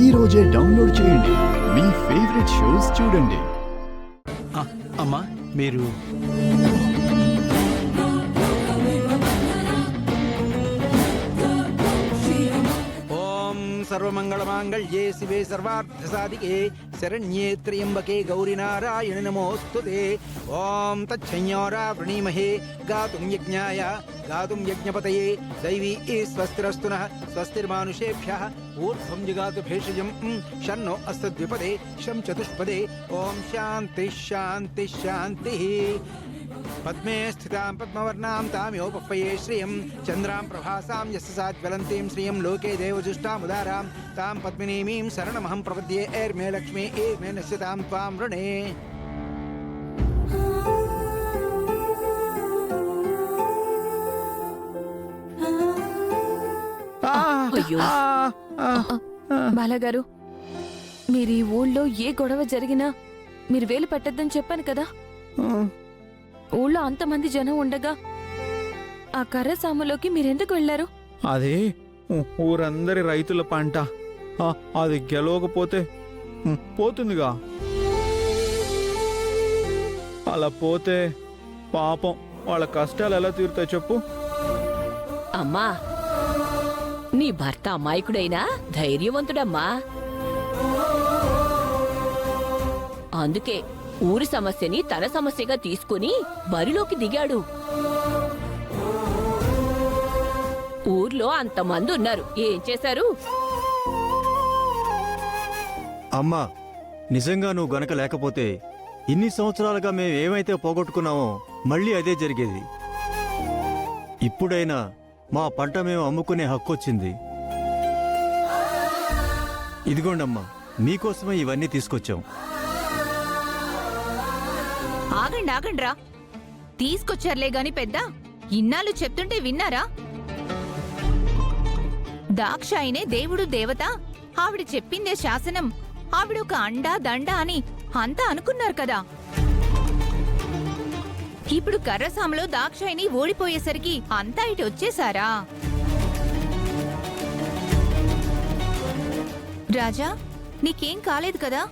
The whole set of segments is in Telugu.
ఈ రోజే డౌన్లోడ్ చేయండి. మీ ఫేవరెట్ షోస్ చూడండి. అమ్మా మీరు सर्वमंगलमांगल्ये शिवे सर्वार्थसाधिके शरण्ये त्र्यंबके गौरी नारायण नमोस्तुते। ओम तच्छंयोरा वृणीमहे गातुं यज्ञाय गातुं यज्ञपतये दैवी स्वस्तिरस्तु नः स्वस्तिर्मानुषेभ्यः ऊर्ध्वं जगातु भेषजं शन्नो अस्तु द्विपदे शं चतुष्पदे। ओम शांति शांति शांतिः। पद्मे स्थितां पद्मवर्णां ताम्योपह्वये श्रियं चन्द्रां प्रभासां यस्य ज्वलन्तीं श्रियं लोके देवजुष्टामुदारां तां पद्मिनीमीं शरणमहं प्रपद्ये। ऐर्मे लक्ष्मी ऐर्मे नश्यतां त्वां वृणे। బాలగారు, మీరు ఈ ఊళ్ళో ఏ గొడవ జరిగినా మీరు వేలు పెట్టద్దని చెప్పాను కదా. ఊళ్ళో అంతమంది జనం ఉండగా ఆ కర్ర సాములోకి మీరెందుకు వెళ్లారు? అది ఊరందరి రైతుల పంట. అది గెలవకపోతే పోతుందిగా. అలా పోతే పాపం వాళ్ళ కష్టాలు ఎలా తీరుతాయి చెప్పు. అమ్మా, నీ భర్త అమాయకుడైనా ధైర్యవంతుడమ్మా. అందుకే ఊరి సమస్యని తన సమస్యగా తీసుకుని బరిలోకి దిగాడు. ఊర్లో అంతమంది ఉన్నారు, ఏం చేశారు? అమ్మా, నిజంగా నువ్వు గనక లేకపోతే ఇన్ని సంవత్సరాలుగా మేమేమైతే పోగొట్టుకున్నామో మళ్ళీ అదే జరిగేది. ఇప్పుడైనా మా పంట మేము అమ్ముకునే హక్కు వచ్చింది. ఇదిగోండమ్మా, మీకోసమే ఇవన్నీ తీసుకొచ్చాం. ఆగండ్రా, తీసుకొచ్చారులే గాని పెద్ద ఇన్నాళ్ళు చెప్తుంటే విన్నారా? దాక్షాయినే దేవుడు దేవత, ఆవిడ చెప్పిందే శాసనం, ఆవిడొక అండా దండ అని అంతా అనుకున్నారు కదా. ఇప్పుడు కర్రసాములో దాక్షాయిని ఓడిపోయేసరికి అంతా ఇటు వచ్చేసారా? రాజా, నీకేం కాలేదు కదా?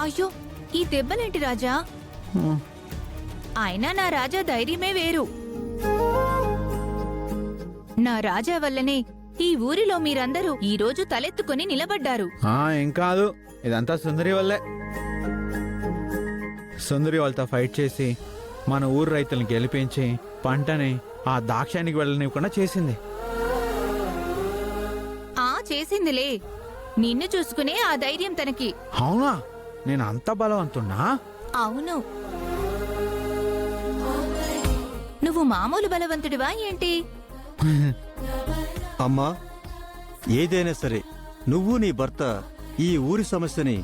అయ్యో, ఈ దెబ్బలేంటి రాజా? అయినా నా రాజా ధైర్యమే వేరు. నా రాజా వల్లనే ఈ ఊరిలో మీరందరూ ఈ రోజు తలెత్తుకుని నిలబడ్డారు. ఏం కాదు, ఇదంతా సుందరి వల్లే. సుందరి వాళ్ళతో ఫైట్ చేసి మన ఊరు రైతులను గెలిపించి పంటని ఆ దాక్షానికి వెళ్ళనివ్వకుండా చేసింది. చేసిందిలే, నిన్ను చూసుకునే ఆ ధైర్యం తనకి. అవునా? నేను అంత బలవంతున్నా? అవును. నువ్వు మామూలు బలవంతుడివా ఏంటి? అమ్మా, ఏదైనా సరే నువ్వు నీ భర్త ఈ ఊరి సమస్యని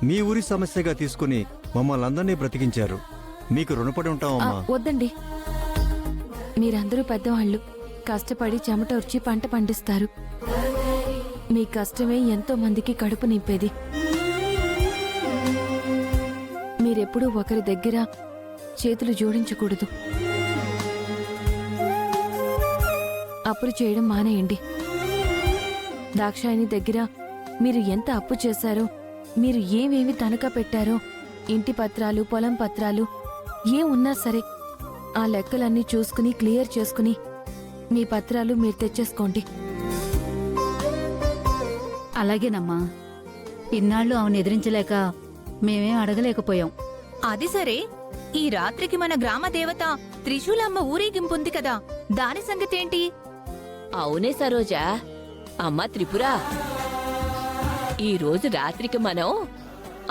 మీ ఊరి సమస్యగా తీసుకుని మమ్మల్ని అందరినీ బ్రతికించారు. మీకు రుణపడి ఉంటామమ్మా. వద్దండి, మీరందరూ పెద్దవాళ్ళు, కష్టపడి చెమట వచ్చి పంట పండిస్తారు. మీ కష్టమే ఎంతో మందికి కడుపు నింపేది. మీరెప్పుడూ ఒకరి దగ్గర చేతులు జోడించకూడదు. అప్పులు చేయడం మానేయండి. దాక్షాయిని దగ్గర మీరు ఎంత అప్పు చేశారో, మీరు ఏమేమి తనఖా పెట్టారో, ఇంటి పత్రాలు, పొలం పత్రాలు ఏ ఉన్నా సరే ఆ లెక్కలన్నీ చూసుకుని క్లియర్ చేసుకుని మీ పత్రాలు మీరు తెచ్చేసుకోండి. అలాగేనమ్మా. ఇన్నాళ్ళు ఆమెను ఎదిరించలేక మేమేం అడగలేకపోయాం. అది సరే, ఈ రాత్రికి మన గ్రామ దేవత త్రిశూలమ్మ ఊరేగింపుంది కదా, దాని సంగతేంటి? అవునే సరోజా. అమ్మా త్రిపుర, ఈ రోజు రాత్రికి మనం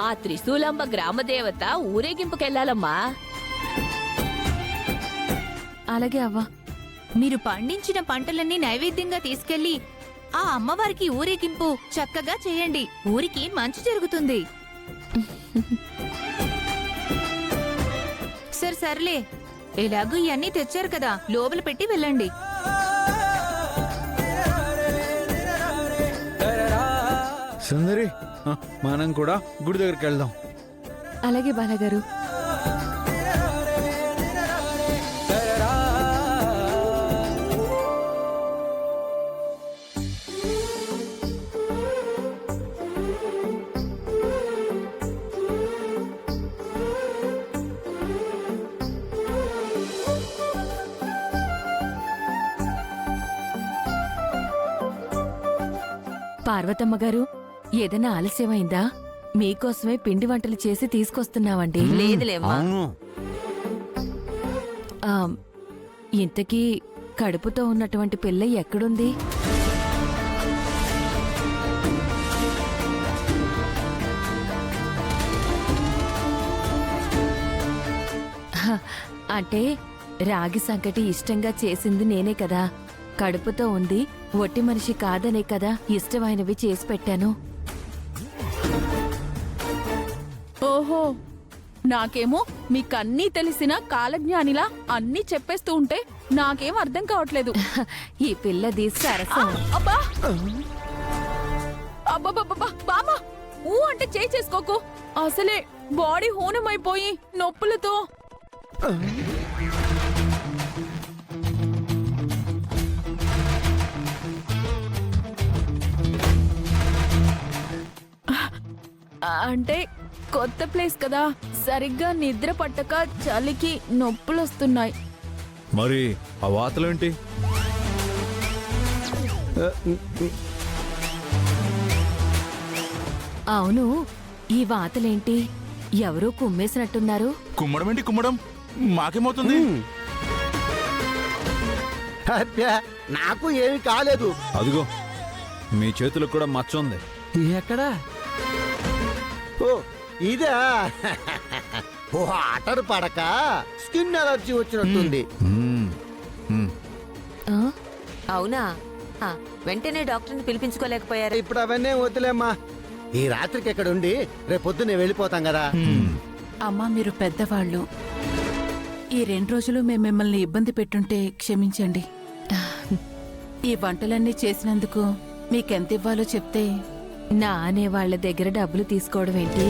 ఆ త్రిశూలమ్మ గ్రామదేవత ఊరేగింపుకెళ్లాలమ్మా. అలాగే అవ్వా. మీరు పండించిన పంటలన్నీ నైవేద్యంగా తీసుకెళ్లి ఆ అమ్మవారికి ఊరేగింపు చక్కగా చేయండి. ఊరికి మంచి జరుగుతుంది. సర్లే, ఎలాగూ ఇవన్నీ తెచ్చారు కదా, లోపల పెట్టి వెళ్ళండి. సుందరి, మనం కూడా గుడి దగ్గరికి వెళ్దాం. అలాగే బాలగారు. పార్వతమ్మ గారు ఏదైనా ఆలస్యమైందా? మీకోసమే పిండి వంటలు చేసి తీసుకొస్తున్నామండి. లేదులేమ్మా. అవును. ఆ, ఇంతకీ కడుపుతో ఉన్నటువంటి పిల్ల ఎక్కడుంది? హ, అంటే రాగి సంకటి ఇష్టంగా చేసింది నేనే కదా. కడుపుతో ఉంది, ఒట్టి మనిషి కాదనే కదా ఇష్టమైనవి చేసి పెట్టాను. ఓహో, నాకేమో మీకన్నీ తెలిసిన కాలజ్ఞానిలా అన్నీ చెప్పేస్తూ ఉంటే నాకేం అర్థం కావట్లేదు. ఈ పిల్లది సరసం. అబ్బా అబ్బబ్బబ్బబ్బా, బామా ఊ అంటే చేయి చేసుకోకు. అసలే బాడీ హూనమైపోయి నొప్పులతో. అంటే కొత్త ప్లేస్ కదా, సరిగ్గా నిద్ర పట్టక చలికి నొప్పులొస్తున్నాయి. మరి ఆ వాతలేంటి? అవును, ఈ వాతలేంటి? ఎవరో కుమ్మేసినట్టున్నారు. కుమ్మడం ఏంటి కుమ్మడం? మాకేమవుతుంది? అబ్బా, నాకు ఏమి కాలేదు. అదిగో మీ చేతులకు కూడా మచ్చ ఉంది. ఎక్కడా? ఓ ఇదా? ఓ ఆటరు పడక స్కిన్ అలర్జీ వచ్చినట్టుంది. మ్మ్. మ్మ్. ఆ? అవునా? వెంటనే డాక్టర్ని పిలిపించుకోలేకపోయారు? ఇప్పుడు అవన్నీ వద్దులేమ్మా. ఈ రాత్రికి ఇక్కడ ఉండి రేపొద్దునే వెళ్ళిపోతాం కదా. అమ్మా, మీరు పెద్దవాళ్ళు. ఈ 2 రోజులు మేము మిమ్మల్ని ఇబ్బంది పెట్టుంటే క్షమించండి. ఈ వంటలన్నీ చేసినందుకు మీకెంత ఇవ్వాలో చెప్తే. నా అనే వాళ్ళ దగ్గర డబ్బులు తీసుకోవడం ఏంటి?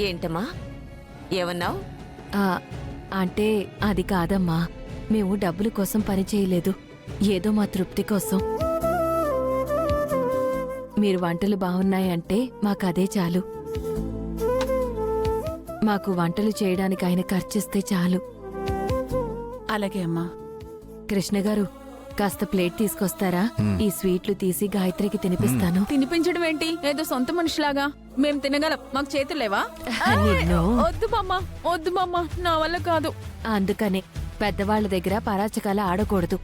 ఏంటమ్మా ఏమన్నావు? ఆ, అంటే అది కాదమ్మా. మేము డబ్బుల కోసం పని చేయలేదు, ఏదో మా తృప్తి కోసం. మీరు వంటలు బాగున్నాయంటే మాకదే చాలు. మాకు వంటలు చేయడానికి ఆయన ఖర్చిస్తే చాలు. అలాగే అమ్మా. కృష్ణ గారు, కాస్త ప్లేట్ తీసుకొస్తారా? ఈ స్వీట్లు తీసి గాయత్రికి తినిపిస్తాను. తినిపించడం ఏంటి? ఏదో సొంత మనిషిలాగా. మేం తినగలం, మాకు చేతులు లేవా? నిన్ను. వద్దు బామ్మ, వద్దు బామ్మ, నా వల్ల కాదు. అందుకనే పెద్దవాళ్ల దగ్గర పరాచకాల ఆడకూడదు.